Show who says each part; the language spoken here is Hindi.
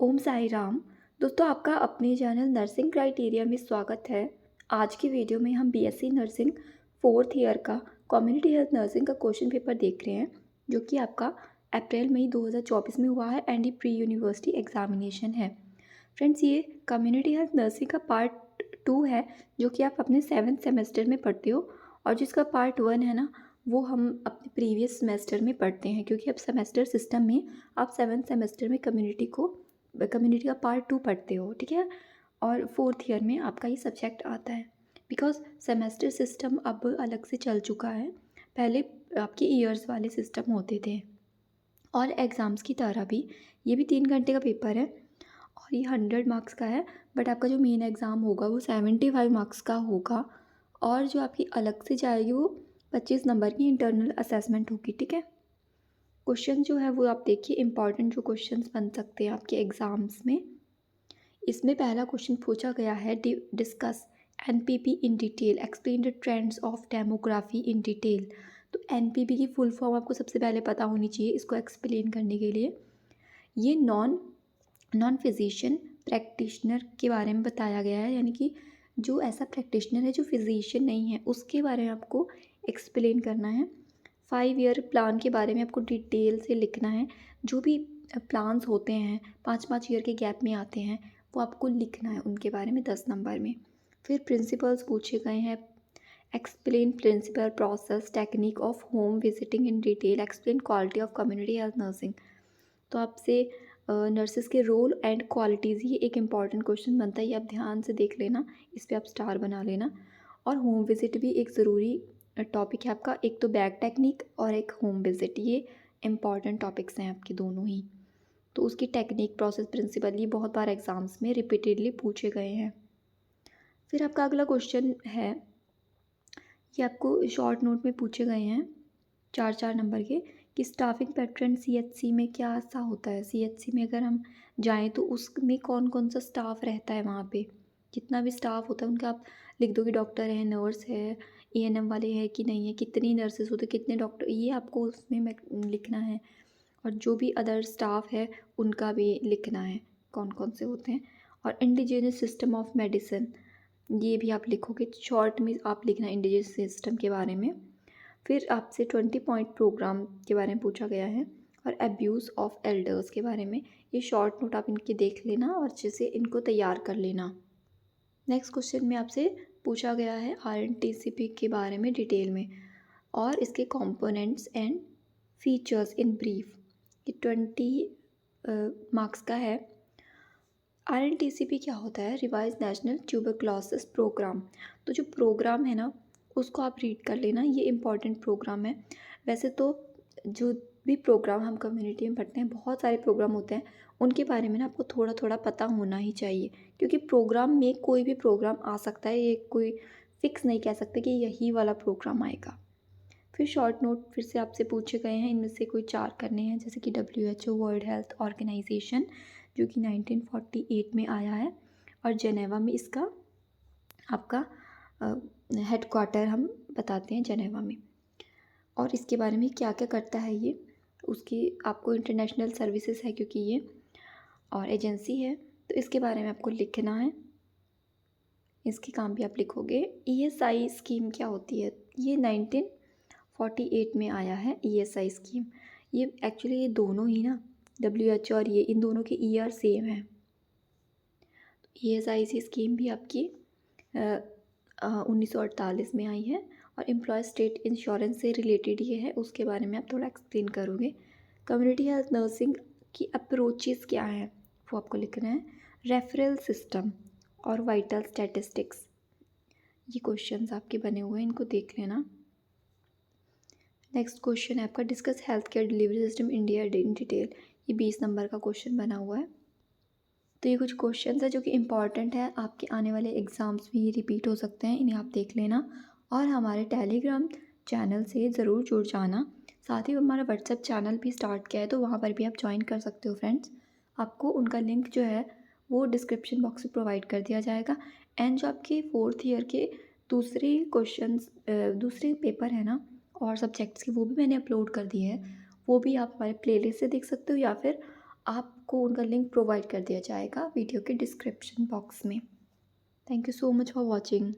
Speaker 1: ओम साई राम। दोस्तों, आपका अपने चैनल नर्सिंग क्राइटेरिया में स्वागत है। आज की वीडियो में हम बीएससी नर्सिंग फोर्थ ईयर का कम्युनिटी हेल्थ नर्सिंग का क्वेश्चन पेपर देख रहे हैं, जो कि आपका अप्रैल मई 2024 में हुआ है एंड ये प्री यूनिवर्सिटी एग्जामिनेशन है। फ्रेंड्स, ये कम्युनिटी हेल्थ नर्सिंग का पार्ट 2 है, जो कि आप अपने 7th सेमेस्टर में पढ़ते हो, और जिसका पार्ट 1 है ना, वो हम अपने प्रीवियस सेमेस्टर में पढ़ते हैं, क्योंकि अब सेमेस्टर सिस्टम में आप 7th सेमेस्टर में कम्युनिटी का पार्ट 2 पढ़ते हो, ठीक है। और फोर्थ ईयर में आपका ये सब्जेक्ट आता है, बिकॉज सेमेस्टर सिस्टम अब अलग से चल चुका है। पहले आपके ईयर्स वाले सिस्टम होते थे, और एग्ज़ाम्स की तरह भी ये भी 3 घंटे का पेपर है, और ये 100 मार्क्स का है। बट आपका जो मेन एग्ज़ाम होगा वो 75 मार्क्स का होगा, और जो आपकी अलग से जाएगी वो 25 नंबर की इंटरनल असेसमेंट होगी, ठीक है। क्वेश्चन जो है वो आप देखिए, इंपॉर्टेंट जो क्वेश्चंस बन सकते हैं आपके एग्ज़ाम्स में। इसमें पहला क्वेश्चन पूछा गया है, discuss NPP in detail, explain the trends of demography in detail. तो एनपीपी की फुल फॉर्म आपको सबसे पहले पता होनी चाहिए इसको एक्सप्लेन करने के लिए। ये नॉन नॉन फिजिशियन प्रैक्टिशनर के बारे में बताया गया है, यानी कि जो ऐसा प्रैक्टिशनर है जो फिजिशियन नहीं है, उसके बारे में आपको एक्सप्लेन करना है। 5 ईयर प्लान के बारे में आपको डिटेल से लिखना है। जो भी प्लान्स होते हैं 5-5 ईयर के गैप में आते हैं, वो आपको लिखना है उनके बारे में 10 नंबर में। फिर प्रिंसिपल्स पूछे गए हैं, explain principle process technique of home visiting in detail, explain quality of community health nursing. तो आपसे नर्सेस के रोल एंड क्वालिटीज़, ये एक इम्पॉर्टेंट क्वेश्चन बनता है, ये आप ध्यान से देख लेना, इस पर आप स्टार बना लेना। और होम विजिट भी एक ज़रूरी टॉपिक है आपका, एक तो बैग टेक्निक और एक होम विजिट, ये इम्पॉर्टेंट टॉपिक्स हैं आपके दोनों ही। तो उसकी टेक्निक प्रोसेस प्रिंसिपल ये बहुत बार एग्ज़ाम्स में रिपीटेडली पूछे गए हैं। फिर आपका अगला क्वेश्चन है, ये आपको शॉर्ट नोट में पूछे गए हैं 4-4 नंबर के, कि स्टाफिंग पैटर्न सीएचसी में क्या सा होता है। सीएचसी में अगर हम जाएं तो उसमें कौन कौन सा स्टाफ रहता है, वहाँ पे जितना भी स्टाफ होता है उनका आप लिख दो कि डॉक्टर है, नर्स है, एएनएम वाले हैं कि नहीं है, कितनी नर्सेस होते, कितने डॉक्टर, ये आपको उसमें लिखना है। और जो भी अदर स्टाफ है उनका भी लिखना है, कौन कौन से होते हैं। और इंडिजिनस सिस्टम ऑफ मेडिसिन, ये भी आप लिखोगे, शॉर्ट में आप लिखना इंडिजिनस सिस्टम के बारे में। फिर आपसे 20 पॉइंट प्रोग्राम के बारे में पूछा गया है, और अब्यूज़ ऑफ एल्डर्स के बारे में। ये शॉर्ट नोट आप इनके देख लेना और अच्छे से इनको तैयार कर लेना। नेक्स्ट क्वेश्चन में आपसे पूछा गया है आरएनटीसीपी के बारे में डिटेल में, और इसके components and features in brief. ये 20 मार्क्स का है। आरएनटीसीपी क्या होता है, रिवाइज नेशनल ट्यूबरक्लोसिस प्रोग्राम। तो जो प्रोग्राम है ना, उसको आप रीड कर लेना, ये इम्पॉर्टेंट प्रोग्राम है। वैसे तो जो भी प्रोग्राम हम कम्युनिटी में पढ़ते हैं, बहुत सारे प्रोग्राम होते हैं, उनके बारे में ना आपको थोड़ा थोड़ा पता होना ही चाहिए, क्योंकि प्रोग्राम में कोई भी प्रोग्राम आ सकता है, ये कोई फिक्स नहीं कह सकते कि यही वाला प्रोग्राम आएगा। फिर शॉर्ट नोट फिर से आपसे पूछे गए हैं, इनमें से कोई 4 करने हैं, जैसे कि WHO वर्ल्ड हेल्थ ऑर्गेनाइजेशन, जो कि 1948 में आया है, और जेनेवा में इसका आपका हेड क्वार्टर हम बताते हैं जेनेवा में। और इसके बारे में क्या क्या करता है ये, उसकी आपको इंटरनेशनल सर्विसेज है क्योंकि ये, और एजेंसी है, तो इसके बारे में आपको लिखना है। इसके काम भी आप लिखोगे। ESI स्कीम क्या होती है, ये 1948 में आया है ESI स्कीम। ये एक्चुअली ये दोनों ही ना, WHO और ये, इन दोनों के ईयर सेम है। ESI स्कीम भी आपकी 1948 में आई है, और एम्प्लॉय स्टेट इंश्योरेंस से रिलेटेड ये है, उसके बारे में आप थोड़ा एक्सप्लेन करोगे। कम्युनिटी हेल्थ नर्सिंग की अप्रोचेस क्या हैं, वो आपको लिखना है। रेफरल सिस्टम और वाइटल स्टैटिस्टिक्स, ये क्वेश्चंस आपके बने हुए हैं, इनको देख लेना। नेक्स्ट क्वेश्चन है आपका, discuss health care delivery system India in detail. ये 20 नंबर का क्वेश्चन बना हुआ है। तो ये कुछ क्वेश्चंस है जो कि इम्पॉर्टेंट है, आपके आने वाले एग्ज़ाम्स में ये रिपीट हो सकते हैं, इन्हें आप देख लेना। और हमारे टेलीग्राम चैनल से ज़रूर जुड़ जाना। साथ ही हमारा व्हाट्सएप चैनल भी स्टार्ट किया है, तो वहाँ पर भी आप ज्वाइन कर सकते हो फ्रेंड्स। आपको उनका लिंक जो है वो डिस्क्रिप्शन बॉक्स में प्रोवाइड कर दिया जाएगा। एंड जो आपके फोर्थ ईयर के दूसरे क्वेश्चंस, दूसरे पेपर है ना, और सब्जेक्ट्स के, वो भी मैंने अपलोड कर दिए हैं। वो भी आप हमारे प्लेलिस्ट से देख सकते हो, या फिर आपको उनका लिंक प्रोवाइड कर दिया जाएगा वीडियो के डिस्क्रिप्शन बॉक्स में। Thank you so much for watching.